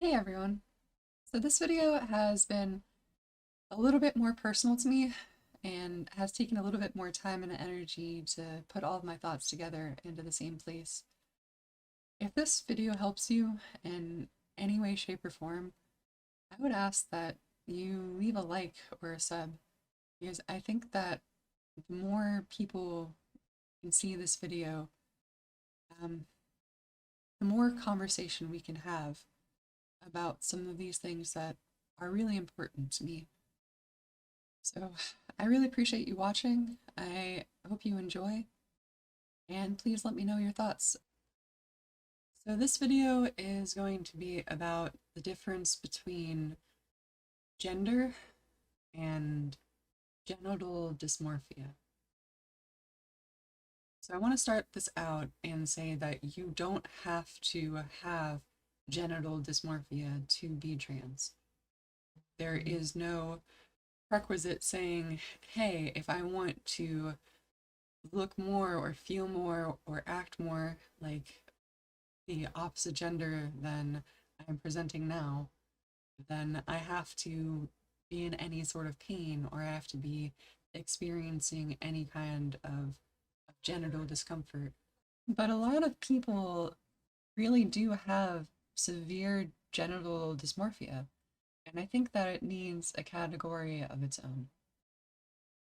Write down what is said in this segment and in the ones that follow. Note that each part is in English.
Hey everyone! So this video has been a little bit more personal to me and has taken a little bit more time and energy to put all of my thoughts together into the same place. If this video helps you in any way, shape, or form, I would ask that you leave a like or a sub because I think that the more people can see this video, um, the more conversation we can have about some of these things that are really important to me. So I really appreciate you watching. I hope you enjoy, and please let me know your thoughts. So this video is going to be about the difference between gender and genital dysmorphia. So I want to start this out and say that you don't have to have genital dysmorphia to be trans. There is no prerequisite saying, hey, if I want to look more or feel more or act more like the opposite gender than I'm presenting now, then I have to be in any sort of pain or I have to be experiencing any kind of genital discomfort. But a lot of people really do have severe genital dysmorphia, and I think that it needs a category of its own.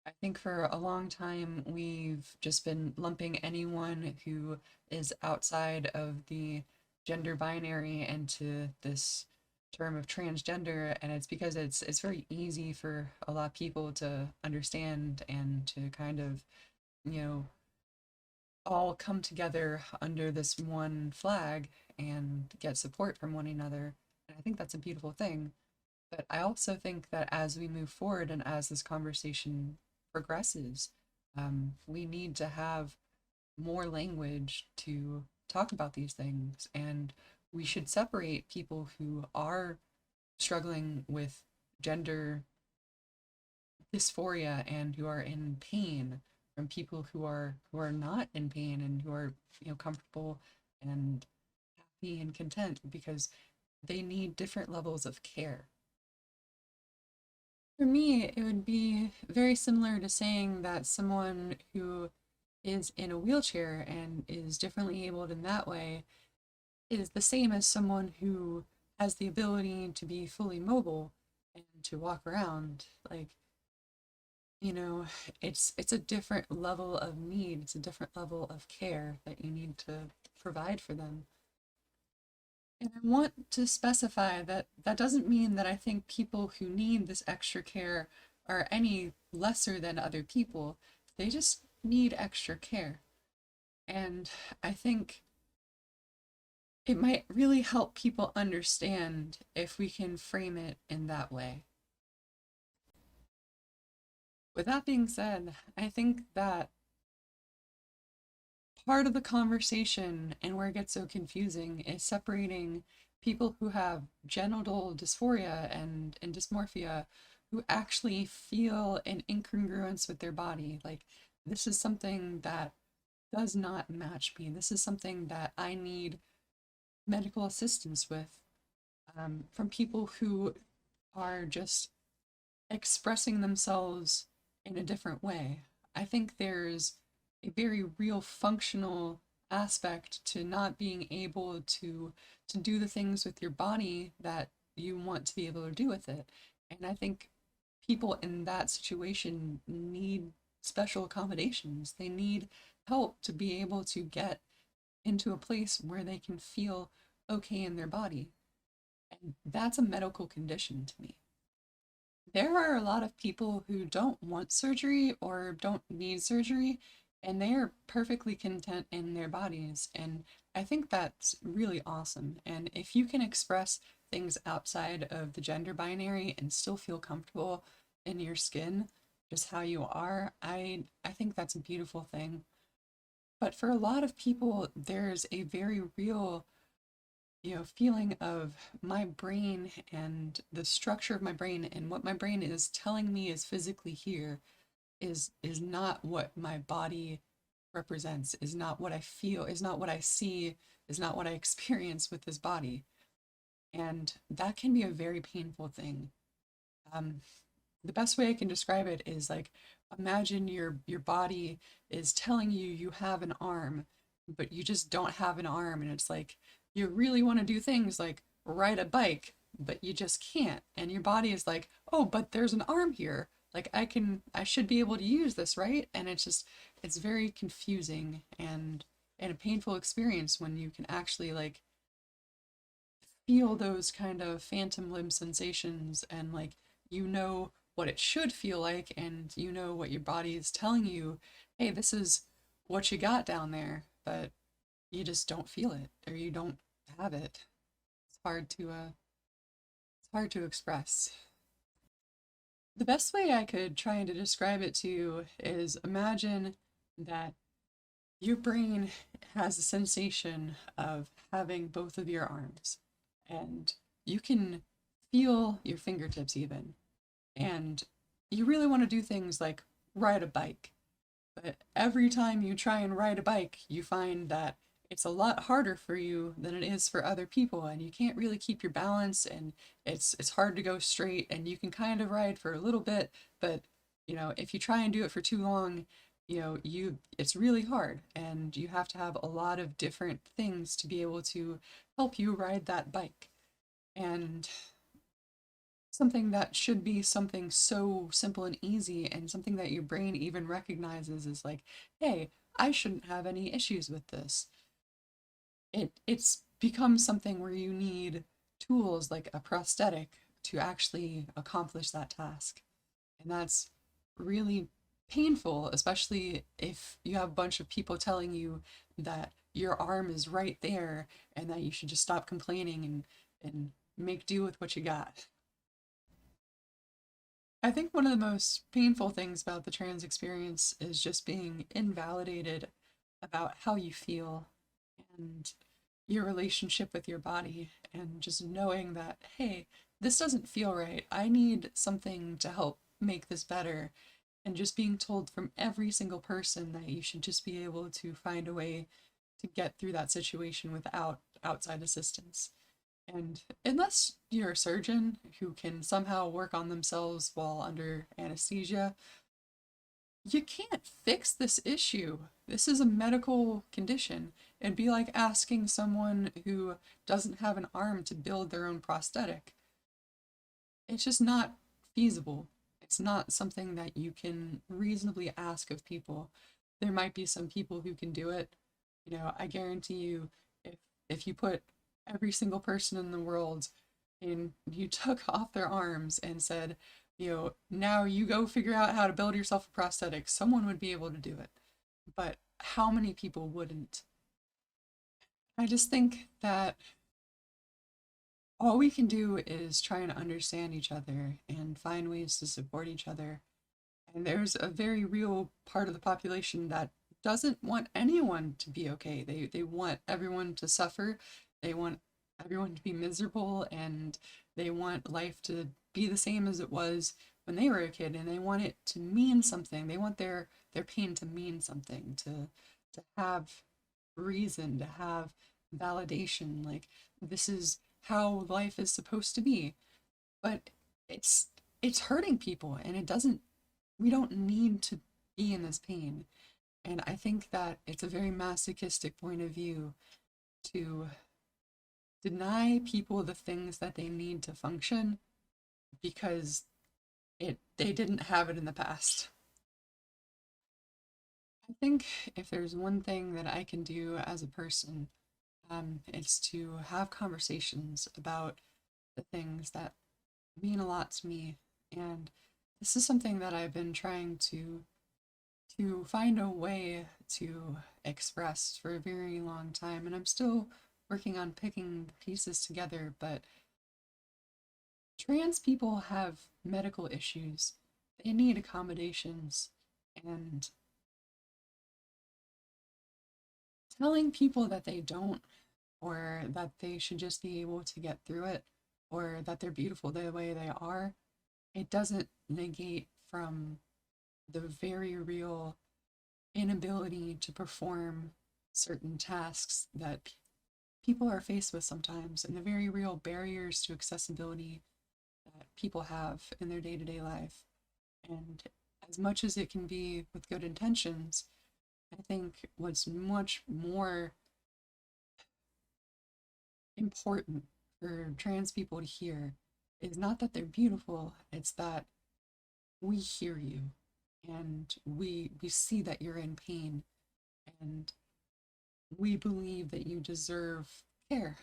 I think for a long time we've just been lumping anyone who is outside of the gender binary into this term of transgender, and it's because it's very easy for a lot of people to understand and to kind of, you know, all come together under this one flag and get support from one another. And I think that's a beautiful thing. But I also think that as we move forward and as this conversation progresses, we need to have more language to talk about these things. And we should separate people who are struggling with gender dysphoria and who are in pain from people who are not in pain and who are, comfortable and happy and content, because they need different levels of care. For me, it would be very similar to saying that someone who is in a wheelchair and is differently abled in that way is the same as someone who has the ability to be fully mobile and to walk around. Like, you know, it's a different level of need, it's a different level of care that you need to provide for them. And I want to specify that that doesn't mean that I think people who need this extra care are any lesser than other people. They just need extra care. And I think it might really help people understand if we can frame it in that way. With that being said, I think that part of the conversation and where it gets so confusing is separating people who have genital dysphoria and dysmorphia who actually feel an incongruence with their body. Like, this is something that does not match me. This is something that I need medical assistance with, from people who are just expressing themselves in a different way. I think there's a very real functional aspect to not being able to do the things with your body that you want to be able to do with it. And I think people in that situation need special accommodations. They need help to be able to get into a place where they can feel okay in their body. And that's a medical condition to me. There are a lot of people who don't want surgery or don't need surgery, and they are perfectly content in their bodies. And I think that's really awesome. And if you can express things outside of the gender binary and still feel comfortable in your skin, just how you are, I think that's a beautiful thing. But for a lot of people, there's a very real, feeling of my brain and the structure of my brain and what my brain is telling me is physically here is not what my body represents, is not what I feel, is not what I see, is not what I experience with this body. And that can be a very painful thing. Um, the best way I can describe it is like, imagine your body is telling you you have an arm, but you just don't have an arm, and it's like you really want to do things like ride a bike, but you just can't. And your body is like, "Oh, but there's an arm here. Like I should be able to use this, right?" And it's very confusing and a painful experience when you can actually like feel those kind of phantom limb sensations and like you know what it should feel like and you know what your body is telling you, hey, this is what you got down there, but you just don't feel it or you don't have it. It's hard to it's hard to express. The best way I could try to describe it to you is imagine that your brain has a sensation of having both of your arms, and you can feel your fingertips even. And you really want to do things like ride a bike. But every time you try and ride a bike, you find that it's a lot harder for you than it is for other people, and you can't really keep your balance, and it's hard to go straight, and you can kind of ride for a little bit, but if you try and do it for too long, it's really hard, and you have to have a lot of different things to be able to help you ride that bike. And something that should be something so simple and easy and something that your brain even recognizes is like, hey, I shouldn't have any issues with this. It's become something where you need tools like a prosthetic to actually accomplish that task. And that's really painful, especially if you have a bunch of people telling you that your arm is right there and that you should just stop complaining and make do with what you got. I think one of the most painful things about the trans experience is just being invalidated about how you feel and your relationship with your body, and just knowing that, hey, this doesn't feel right. I need something to help make this better. And just being told from every single person that you should just be able to find a way to get through that situation without outside assistance. And unless you're a surgeon who can somehow work on themselves while under anesthesia, you can't fix this issue. This is a medical condition. It'd be like asking someone who doesn't have an arm to build their own prosthetic. It's just not feasible. It's not something that you can reasonably ask of people. There might be some people who can do it. I guarantee you, if if you put every single person in the world and you took off their arms and said, now you go figure out how to build yourself a prosthetic, someone would be able to do it. But how many people wouldn't? I just think that all we can do is try and understand each other and find ways to support each other. And there's a very real part of the population that doesn't want anyone to be okay. They want everyone to suffer. They want everyone to be miserable, and they want life to be the same as it was when they were a kid, and they want it to mean something. They want their pain to mean something, to have reason, to have validation. Like, this is how life is supposed to be. But it's it's hurting people, and it doesn't we don't need to be in this pain. And I think that it's a very masochistic point of view to deny people the things that they need to function because they didn't have it in the past. I think if there's one thing that I can do as a person, it's to have conversations about the things that mean a lot to me. And this is something that I've been trying to find a way to express for a very long time, and I'm still working on picking the pieces together, but trans people have medical issues. They need accommodations, and telling people that they don't, or that they should just be able to get through it, or that they're beautiful the way they are, it doesn't negate from the very real inability to perform certain tasks that people are faced with sometimes and the very real barriers to accessibility that people have in their day to day life. And as much as it can be with good intentions, I think what's much more important for trans people to hear is not that they're beautiful, it's that we hear you and we see that you're in pain and we believe that you deserve care.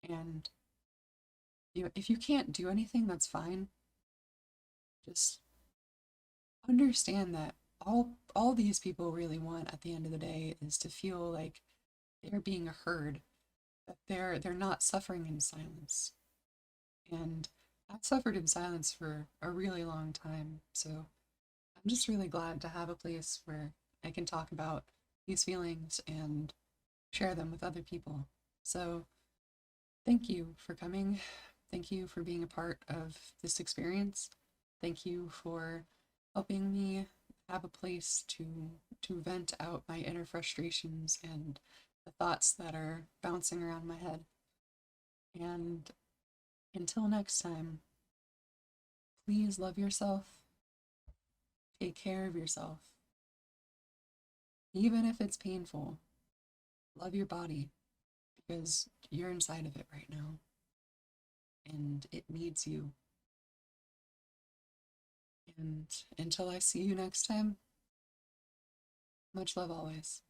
And if you can't do anything, that's fine. Just understand that all these people really want at the end of the day is to feel like they're being heard, that they're not suffering in silence. And I've suffered in silence for a really long time, so I'm just really glad to have a place where I can talk about these feelings and share them with other people. So thank you for coming. Thank you for being a part of this experience. Thank you for helping me have a place to vent out my inner frustrations and the thoughts that are bouncing around my head. And until next time, please love yourself, take care of yourself. Even if it's painful, love your body because you're inside of it right now and it needs you. And until I see you next time, much love always.